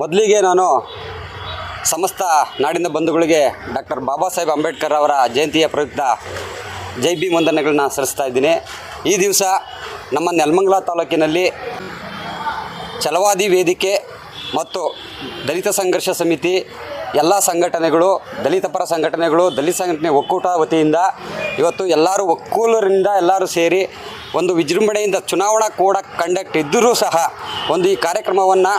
ಮೊದಲಿಗೆ ನಾನು ಸಮಸ್ತ ನಾಡಿನ ಬಂಧುಗಳಿಗೆ ಡಾಕ್ಟರ್ ಬಾಬಾ ಸಾಹೇಬ್ ಅಂಬೇಡ್ಕರ್ ಅವರ ಜಯಂತಿಯ ಪ್ರಯುಕ್ತ ಜೈ ಭೀಮ್ ವಂದನೆಗಳನ್ನ ಸಲ್ಲಿಸ್ತಾ ಇದ್ದೀನಿ. ಈ ದಿವಸ ನಮ್ಮ ನೆಲಮಂಗಲ ತಾಲೂಕಿನಲ್ಲಿ ಛಲವಾದಿ ವೇದಿಕೆ ಮತ್ತು ದಲಿತ ಸಂಘರ್ಷ ಸಮಿತಿ ಎಲ್ಲ ಸಂಘಟನೆಗಳು, ದಲಿತ ಪರ ಸಂಘಟನೆಗಳು, ದಲಿತ ಸಂಘಟನೆ ಒಕ್ಕೂಟ ವತಿಯಿಂದ ಇವತ್ತು ಎಲ್ಲರೂ ಒಕ್ಕೂಲರಿಂದ ಎಲ್ಲರೂ ಸೇರಿ ಒಂದು ವಿಜೃಂಭಣೆಯಿಂದ ಚುನಾವಣಾ ಕೋಡ್ ಕಂಡಕ್ಟ್ ಇದ್ದರೂ ಸಹ ಒಂದು ಈ ಕಾರ್ಯಕ್ರಮವನ್ನು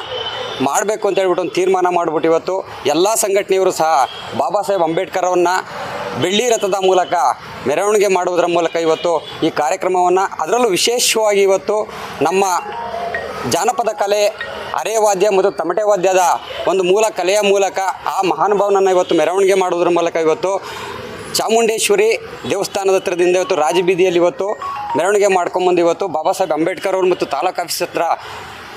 ಮಾಡಬೇಕು ಅಂತ ಹೇಳ್ಬಿಟ್ಟು ಒಂದು ತೀರ್ಮಾನ ಮಾಡಿಬಿಟ್ಟು ಇವತ್ತು ಎಲ್ಲ ಸಂಘಟನೆಯವರು ಸಹ ಬಾಬಾ ಸಾಹೇಬ್ ಅಂಬೇಡ್ಕರ್ ಅವರನ್ನು ಬೆಳ್ಳಿ ರಥದ ಮೂಲಕ ಮೆರವಣಿಗೆ ಮಾಡುವುದರ ಮೂಲಕ ಇವತ್ತು ಈ ಕಾರ್ಯಕ್ರಮವನ್ನು, ಅದರಲ್ಲೂ ವಿಶೇಷವಾಗಿ ಇವತ್ತು ನಮ್ಮ ಜಾನಪದ ಕಲೆ, ಅರೆವಾದ್ಯ ಮತ್ತು ತಮಟೆ ವಾದ್ಯದ ಒಂದು ಮೂಲ ಕಲೆಯ ಮೂಲಕ ಆ ಮಹಾನುಭಾವನನ್ನು ಇವತ್ತು ಮೆರವಣಿಗೆ ಮಾಡುವುದರ ಮೂಲಕ ಇವತ್ತು ಚಾಮುಂಡೇಶ್ವರಿ ದೇವಸ್ಥಾನದ ಹತ್ರದಿಂದ ಇವತ್ತು ರಾಜಬೀದಿಯಲ್ಲಿ ಇವತ್ತು ಮೆರವಣಿಗೆ ಮಾಡ್ಕೊಂಬಂದು ಇವತ್ತು ಬಾಬಾ ಸಾಹೇಬ್ ಅಂಬೇಡ್ಕರ್ ಅವರು ಮತ್ತು ತಾಲೂಕು ಆಫೀಸ್ ಹತ್ರ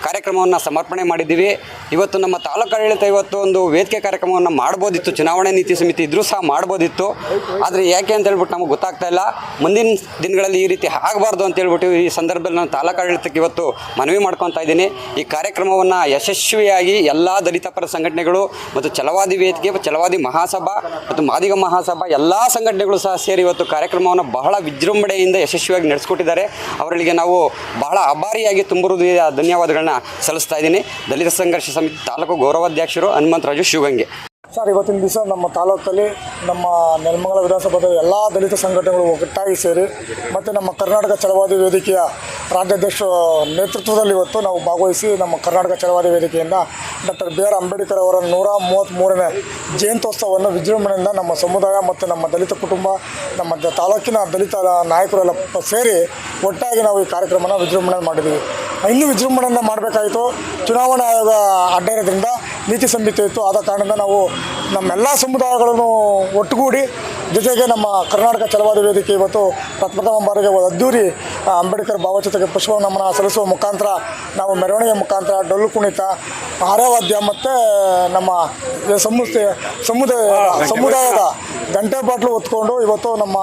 ಕಾರ್ಯಕ್ರಮವನ್ನು ಸಮರ್ಪಣೆ ಮಾಡಿದ್ದೀವಿ. ಇವತ್ತು ನಮ್ಮ ತಾಲೂಕು ಆಡಳಿತ ಇವತ್ತು ಒಂದು ವೇದಿಕೆ ಕಾರ್ಯಕ್ರಮವನ್ನು ಮಾಡ್ಬೋದಿತ್ತು, ಚುನಾವಣೆ ನೀತಿ ಸಮಿತಿ ಇದ್ದರೂ ಸಹ ಮಾಡ್ಬೋದಿತ್ತು. ಆದರೆ ಯಾಕೆ ಅಂತ ಹೇಳ್ಬಿಟ್ಟು ನಮಗೆ ಗೊತ್ತಾಗ್ತಾ ಇಲ್ಲ. ಮುಂದಿನ ದಿನಗಳಲ್ಲಿ ಈ ರೀತಿ ಆಗಬಾರ್ದು ಅಂತ ಹೇಳ್ಬಿಟ್ಟು ಈ ಸಂದರ್ಭದಲ್ಲಿ ನಾನು ತಾಲೂಕು ಆಡಳಿತಕ್ಕೆ ಇವತ್ತು ಮನವಿ ಮಾಡ್ಕೊತಾ ಇದ್ದೀನಿ. ಈ ಕಾರ್ಯಕ್ರಮವನ್ನು ಯಶಸ್ವಿಯಾಗಿ ಎಲ್ಲ ದಲಿತ ಪರ ಸಂಘಟನೆಗಳು ಮತ್ತು ಛಲವಾದಿ ವೇದಿಕೆ, ಛಲವಾದಿ ಮಹಾಸಭಾ ಮತ್ತು ಮಾದಿಗ ಮಹಾಸಭಾ ಎಲ್ಲ ಸಂಘಟನೆಗಳು ಸಹ ಸೇರಿ ಇವತ್ತು ಕಾರ್ಯಕ್ರಮವನ್ನು ಬಹಳ ವಿಜೃಂಭಣೆಯಿಂದ ಯಶಸ್ವಿಯಾಗಿ ನಡೆಸ್ಕೊಟ್ಟಿದ್ದಾರೆ. ಅವರಿಗೆ ನಾವು ಬಹಳ ಆಭಾರಿಯಾಗಿ ತುಂಬ ಹೃದಯದ ಧನ್ಯವಾದಗಳನ್ನ ಸಲ್ಲಿಸ್ತಾ ಇದ್ದೀನಿ. ದಲಿತ ಸಂಘರ್ಷ ಸಮಿತಿ ತಾಲೂಕು ಗೌರವಾಧ್ಯಕ್ಷರು ಹನುಮಂತರಾಜು ಶಿವಗಂಗೆ. ಸರ್, ಇವತ್ತಿನ ದಿವಸ ನಮ್ಮ ತಾಲೂಕಲ್ಲಿ ನಮ್ಮ ನೆಲಮಂಗಲ ವಿಧಾನಸಭಾದ ಎಲ್ಲ ದಲಿತ ಸಂಘಟನೆಗಳು ಒಟ್ಟಾಗಿ ಸೇರಿ ಮತ್ತು ನಮ್ಮ ಕರ್ನಾಟಕ ಛಲವಾದಿ ವೇದಿಕೆಯ ರಾಜ್ಯಾಧ್ಯಕ್ಷ ನೇತೃತ್ವದಲ್ಲಿ ಇವತ್ತು ನಾವು ಭಾಗವಹಿಸಿ ನಮ್ಮ ಕರ್ನಾಟಕ ಛಲವಾದಿ ವೇದಿಕೆಯಿಂದ ಡಾಕ್ಟರ್ ಬಿ ಆರ್ ಅಂಬೇಡ್ಕರ್ ಅವರ 133ನೇ ಜಯಂತ್ಯೋತ್ಸವವನ್ನು ವಿಜೃಂಭಣೆಯಿಂದ ನಮ್ಮ ಸಮುದಾಯ ಮತ್ತು ನಮ್ಮ ದಲಿತ ಕುಟುಂಬ, ನಮ್ಮ ತಾಲೂಕಿನ ದಲಿತ ನಾಯಕರೆಲ್ಲ ಸೇರಿ ಒಟ್ಟಾಗಿ ನಾವು ಈ ಕಾರ್ಯಕ್ರಮನ ವಿಜೃಂಭಣೆ ಮಾಡಿದ್ದೀವಿ. ಇನ್ನೂ ವಿಜೃಂಭಣೆಯಿಂದ ಮಾಡಬೇಕಾಯಿತು. ಚುನಾವಣಾ ಆಯೋಗ ಅಡ್ಡ ಇರೋದ್ರಿಂದ ನೀತಿ ಸಂಹಿತೆ ಇತ್ತು. ಆದ ಕಾರಣದಿಂದ ನಾವು ನಮ್ಮೆಲ್ಲ ಸಮುದಾಯಗಳನ್ನು ಒಟ್ಟುಗೂಡಿ ಜೊತೆಗೆ ನಮ್ಮ ಕರ್ನಾಟಕ ಛಲವಾದಿ ವೇದಿಕೆ ಇವತ್ತು ಪ್ರಥಮ ಬಾರಿಗೆ ಅದ್ದೂರಿ ಅಂಬೇಡ್ಕರ್ ಭಾವಚಿತ್ರಕ್ಕೆ ಪುಷ್ಪ ನಮನ ಸಲ್ಲಿಸುವ ಮುಖಾಂತರ ನಾವು ಮೆರವಣಿಗೆ ಮುಖಾಂತರ ಡೊಳ್ಳು ಕುಣಿತ, ಆರ್ಯವಾದ್ಯ ಮತ್ತು ನಮ್ಮ ಸಮುದಾಯದ ಗಂಟೆ ಬಾಟ್ಲು ಹೊತ್ಕೊಂಡು ಇವತ್ತು ನಮ್ಮ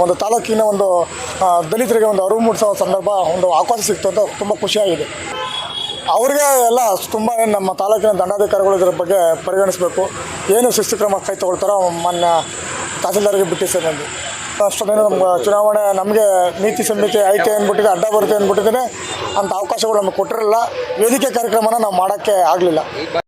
ಒಂದು ತಾಲೂಕಿನ ಒಂದು ದಲಿತರಿಗೆ ಒಂದು ಅರಿವು ಮೂಡಿಸೋ ಸಂದರ್ಭ, ಒಂದು ಅವಕಾಶ ಸಿಕ್ತು ಅಂತ ತುಂಬ ಖುಷಿಯಾಗಿದೆ. ಅವ್ರಿಗೆ ಎಲ್ಲ ತುಂಬ ನಮ್ಮ ತಾಲೂಕಿನ ದಂಡಾಧಿಕಾರಿಗಳು ಇದರ ಬಗ್ಗೆ ಪರಿಗಣಿಸಬೇಕು. ಏನು ಶಿಸ್ತು ಕ್ರಮ ಕೈ ತೊಗೊಳ್ತಾರೋ ಮಾನ್ಯ ತಹಸೀಲ್ದಾರ್ಗೆ ಬಿಟ್ಟು ಸರ್. ನನಗೆ ಅಷ್ಟೊಂದೇನು ನಮ್ಗೆ ಚುನಾವಣೆ ನಮಗೆ ನೀತಿ ಸಂಹಿತೆ ಐತೆ ಅಂದ್ಬಿಟ್ಟಿದೆ, ಅಡ್ಡ ಬರುತ್ತೆ ಅಂದ್ಬಿಟ್ಟಿದ್ದೇನೆ ಅಂತ ಅವಕಾಶಗಳು ನಮಗೆ ಕೊಟ್ಟಿರಲಿಲ್ಲ. ವೇದಿಕೆ ಕಾರ್ಯಕ್ರಮನ ನಾವು ಮಾಡೋಕ್ಕೆ ಆಗಲಿಲ್ಲ.